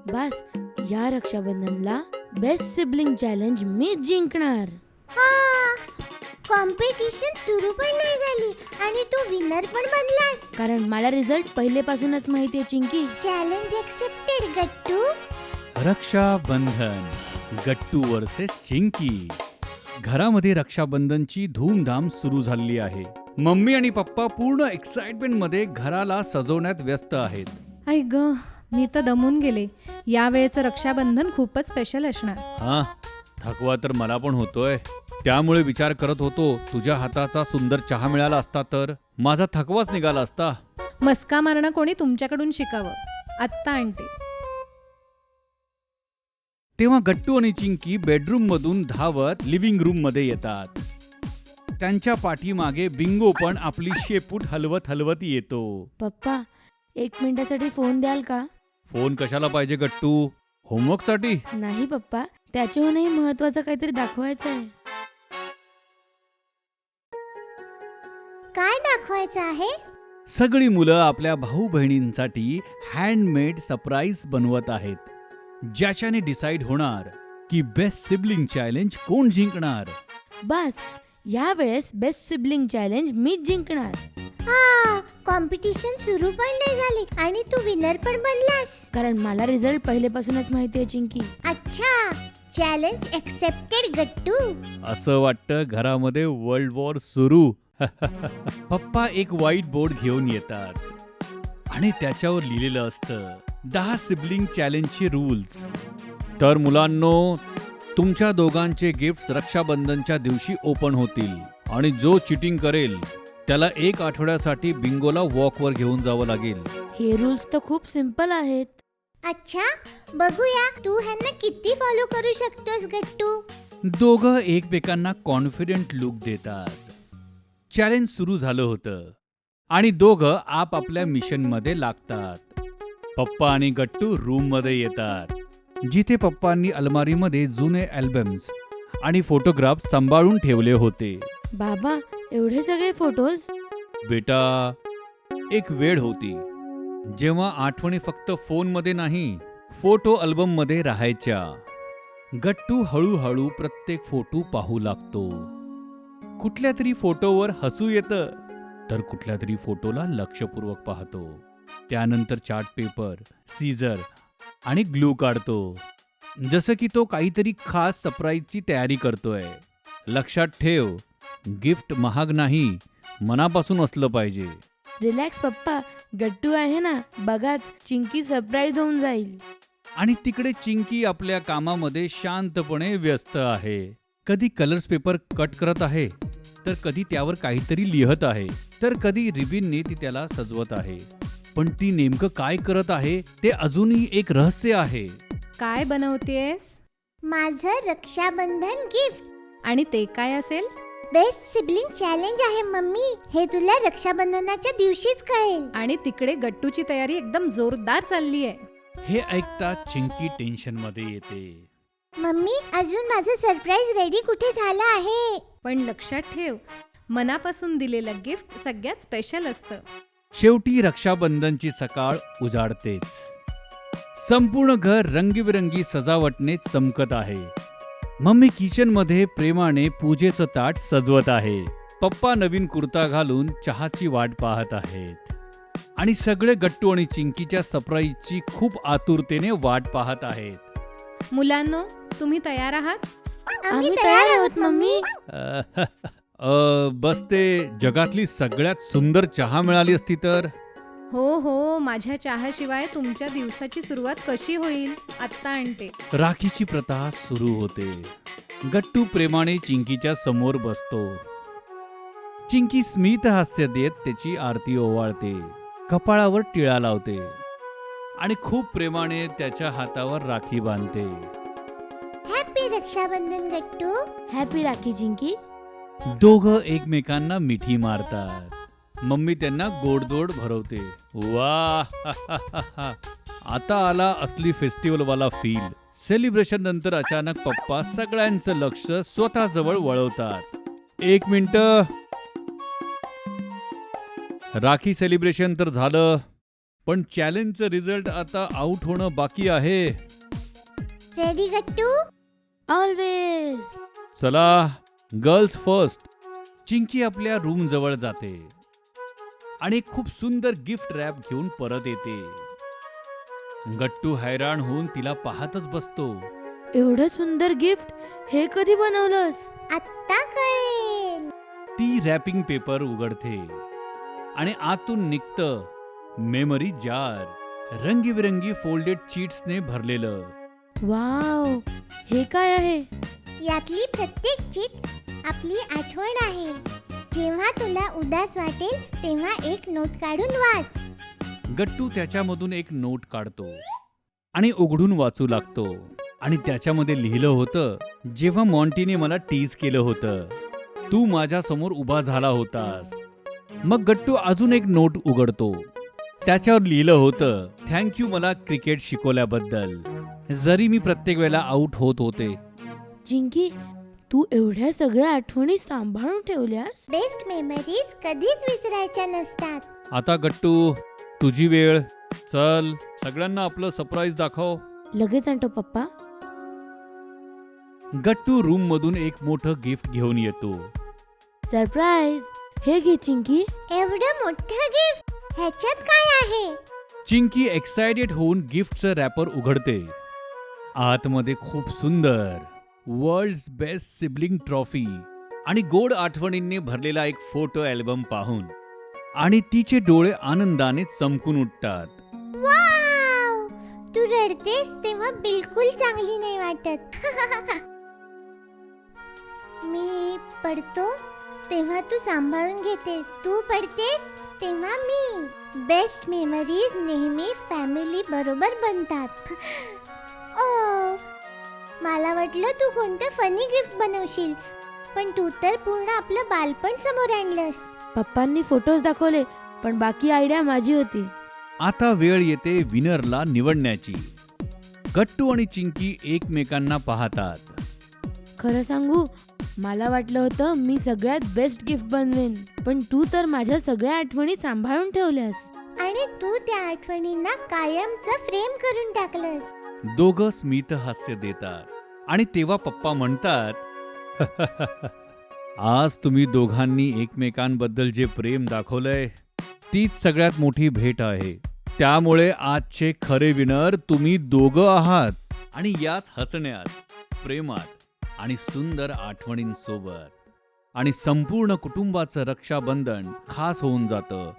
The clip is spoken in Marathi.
बस या रक्षाबंधनला बेस्ट सिबलिंग चॅलेंज मीच जिंकणार. कॉम्पिटिशन सुरू पण नाही झाली आणि तू विनर पण बनलास. कारण मला रिझल्ट पहिलेपासूनच माहितीये चिंकी. चॅलेंज एक्सेप्टेड गट्टू. रक्षाबंधन, गट्टू वर्सेस चिंकी. घरामध्ये रक्षाबंधनची धूमधाम सुरू झाली आहे. मम्मी आणि पप्पा पूर्ण एक्साइटमेंट मध्ये घराला सजवण्यात व्यस्त आहेत. आई ग, मी तर दमून गेले. यावेळेचं रक्षाबंधन खूपच स्पेशल असणार. हा, थकवा तर मला पण होतोय. त्यामुळे विचार करत होतो, तुझ्या हाताचा सुंदर चहा मिळाला असता तर माझा थकवाच निघाला असता. मस्का मारणं कोणी तुमच्याकडून शिकावं. आत्ता आणते. तेव्हा गट्टू आणि चिंकी बेडरूम मधून धावत लिव्हिंग रूम मध्ये येतात. त्यांच्या पाठीमागे बिंगो पण आपली शेपूट हलवत हलवत येतो. पप्पा, 1 मिनिटासाठी फोन द्याल का? फोन कशाला पाहिजे गट्टू? होमवर्क साठी? नाही पप्पा, त्याच्याहूनही महत्वाचं काहीतरी दाखवायचं आहे. काय दाखवायचं आहे? सगळी मुलं आपल्या भाऊ बहिणींसाठी हँडमेड सरप्राईज बनवत आहेत, ज्याच्याने डिसाईड होणार की बेस्ट सिबलिंग चॅलेंज कोण जिंकणार. बस यावेळेस बेस्ट सिबलिंग चॅलेंज मीच जिंकणार. कॉम्पिटिशन सुरू पण नाही झाली आणि तू विनर पण बनलास. कारण मला रिझल्ट पहिलेपासूनच माहितीये चिंकी. अच्छा, चॅलेंज एक्सेप्टेड गट्टू. असं वाटतं घरामध्ये वर्ल्ड वॉर सुरू. पप्पा एक व्हाईट बोर्ड घेऊन येतात आणि त्याच्यावर लिहिलेलं असतं 10 सिबलिंग चॅलेंजचे रूल्स. तर मुलांनो, तुमच्या दोघांचे गिफ्ट्स रक्षाबंधनच्या दिवशी ओपन होतील आणि जो चिटिंग करेल त्याला 1 आठवड्यासाठी बिंगोला वॉकवर घेऊन जावं लागेल. हे रूल्स तर खूप सिंपल आहेत. अच्छा, बघूया तू ह्यांना किती फॉलो करू शकतोस गट्टू. दोघं एकमेकांना कॉन्फिडंट लुक देतात. चॅलेंज सुरू झालं होतं आणि दोघं आपापल्या मिशन मध्ये लागतात. पप्पा आणि गट्टू रूम मध्ये येतात, जिथे पप्पांनी अलमारीमध्ये जुने अल्बम्स आणि फोटोग्राफ सांभाळून ठेवले होते. बाबा, एवढे सगळे फोटोज? बेटा, एक वेळ होती जेव्हा आठवणी फक्त फोनमध्ये नाही, फोटो अल्बम मध्ये राहायच्या. गट्टू हळूहळू प्रत्येक फोटो पाहू लागतो. कुठल्या तरी फोटोवर हसू येतं, तर कुठल्या तरी फोटोला लक्षपूर्वक पाहतो. त्यानंतर चार्ट पेपर, सीझर आणि ग्लू काढतो, जसं की तो काहीतरी खास सरप्राईजची तयारी करतोय. लक्षात ठेव, गिफ्ट महाग नाही, मनापासून असलं पाहिजे. रिलॅक्स पप्पा, गट्टू आहे ना, बघाच चिंकी सरप्राईज होऊन जाईल. आणि तिकडे चिंकी आपल्या कामामध्ये शांतपणे व्यस्त आहे. कधी कलर्स पेपर कट करत आहे, तर कधी त्यावर काहीतरी लिहत आहे, तर कधी रिबिनने ती त्याला सजवत आहे. पण ती नेमकं काय करत आहे ते अजूनही एक रहस्य आहे. काय बनवतेस? माझं रक्षाबंधन गिफ्ट. आणि ते काय असेल? बेस्ट सिबलिंग चॅलेंज आहे मम्मी. हे तुला रक्षाबंधनाच्या दिवशीच कळेल. आणि तिकडे गट्टूची तयारी एकदम जोरदार चालली आहे. हे ऐकता चिंकी टेन्शन मध्ये येते. मम्मी, अजून माझं सरप्राईज रेडी कुठे झालं आहे? पण लक्षात ठेव, मनापासून दिलेलं गिफ्ट सगळ्यात स्पेशल असतं. शेवटी रक्षाबंधनची सकाळ उजाडतेच. संपूर्ण घर रंगीबेरंगी सजावटने चमकत आहे. मम्मी किचन मध्ये प्रेमाने पूजेचं ताट सजवत आहे. पप्पा नवीन कुर्ता घालून चहाची वाट पाहत आहेत आणि सगळे गट्टू आणि चिंकीच्या सरप्राईजची खूप आतुरतेने वाट पाहत आहेत. मुलांनो, तुम्ही तयार आहात? आम्ही तयार आहोत मम्मी. बस ते जगातली सगळ्यात सुंदर चहा मिळाली असती तर. हो, माझ्या चहाशिवाय तुमच्या दिवसाची सुरुवात कशी होईल? आत्ता आणते. राखीची प्रथा सुरू होते. गट्टू प्रेमाने चिंकीच्या समोर बसतो. चिंकी स्मित हास्य देत त्याची आरती ओवाळते, कपाळावर टिळा लावते आणि खूप प्रेमाने त्याच्या हातावर राखी बांधते. हॅपी रक्षाबंधन गट्टू. हॅपी राखी चिंकी. दोघं एकमेकांना मिठी मारतात. मम्मी त्यांना गोडधोड भरवते. वा, आता आला असली फेस्टिवल वाला फील. सेलिब्रेशन नंतर अचानक पप्पा सगळ्यांचं लक्ष स्वतःजवळ वळवतात. 1 मिनिट, राखी सेलिब्रेशन तर झालं, पण चॅलेंजचं रिझल्ट आता आउट होणं बाकी आहे. रेडी गट्टू? ऑलवेज. चला, गर्ल्स फर्स्ट. चिंकी आपल्या रूम जवळ जाते आणि एक खूप सुंदर गिफ्ट रॅप घेऊन परत येते. गट्टू हैराण होऊन तिला पाहतच बसतो. एवढं सुंदर गिफ्ट हे कधी बनवलंस? आत्ता कळेल. ती रॅपिंग पेपर उघडते आणि आतून निघतं मेमरी जार, रंगीबिरंगी फोल्डेड चीट्सने भरलेलं. वाव, हे काय आहे? यातली प्रत्येक चीट आपली आठवण आहे. जेव्हा तुला उदास वाटेल तेव्हा एक नोट काढून वाच. गट्टू त्याच्यामधून एक नोट काढतो आणि उघडून वाचू लागतो. आणि त्याच्यामध्ये लिहिलं होतं, जेव्हा मॉन्टीने मला टीज केलं होतं, तू माझ्यासमोर उभा झाला होतास. मग गट्टू अजून एक नोट उघडतो. त्याच्यावर लिहिलं होतं, थँक्यू मला क्रिकेट शिकवल्याबद्दल, जरी मी प्रत्येक वेळेला आउट होत होते. चिंकी, तू एवढ्या सगळ्या आठवणी सांभाळून ठेवल्यास? बेस्ट मेमरीज कधीच विसरायच्या नसतात. आता गट्टू, तुझी वेळ. चल, सगळ्यांना आपलं सरप्राईज दाखव. लगेच आणतो पप्पा. गट्टू रूम मधून एक मोठं गिफ्ट घेऊन येतो. सरप्राईज. हे घे चिंकी. एवढं मोठं गिफ्ट, ह्याच्यात काय आहे? चिंकी एक्सायटेड होऊन गिफ्टचं रॅपर उघडते. आतमध्ये खूप सुंदर वर्ल्ड्स बेस्ट सिबलिंग ट्रॉफी आणि गोड आठवणींनी भरलेला एक फोटो अल्बम पाहून आणि तिचे डोळे आनंदाने चमकून उठतात. वाव, तू रडतेस तेव्हा बिलकुल चांगली नाही वाटत. मी पडतो तेव्हा तू सांभाळून घेतेस, तू पडतेस तेव्हा मी. बेस्ट मेमरीज नेहमी फॅमिली बरोबर बनतात. ओ, मला वाटलं तू कोणतं फनी गिफ्ट बनवशील, पण तू तर पूर्ण आपलं बालपण समोर आणलंस. पप्पांनी फोटोज दाखवले, पण बाकी आयडिया माझी होती. आता वेळ येते विनरला निवडण्याची. गट्टू आणि चिंकी एकमेकांना पाहतात. खरं सांगू, मला वाटलं होतं मी सगळ्यात बेस्ट गिफ्ट बनवेन, पण तू तर माझ्या सगळ्या आठवणी सांभाळून ठेवल्यास. आणि तू त्या आठवणींना कायमचं फ्रेम करून टाकलंस. दोघं स्मित हास्य देतात आणि तेव्हा पप्पा म्हणतात, आज तुम्ही दोघांनी एकमेकांबद्दल जे प्रेम दाखवलंय, तीच सगळ्यात मोठी भेट आहे. त्यामुळे आजचे खरे विनर तुम्ही दोघं आहात. आणि याच हसण्यात, प्रेमात आणि सुंदर आठवणींसोबत आणि संपूर्ण कुटुंबाचं रक्षाबंधन खास होऊन जातं.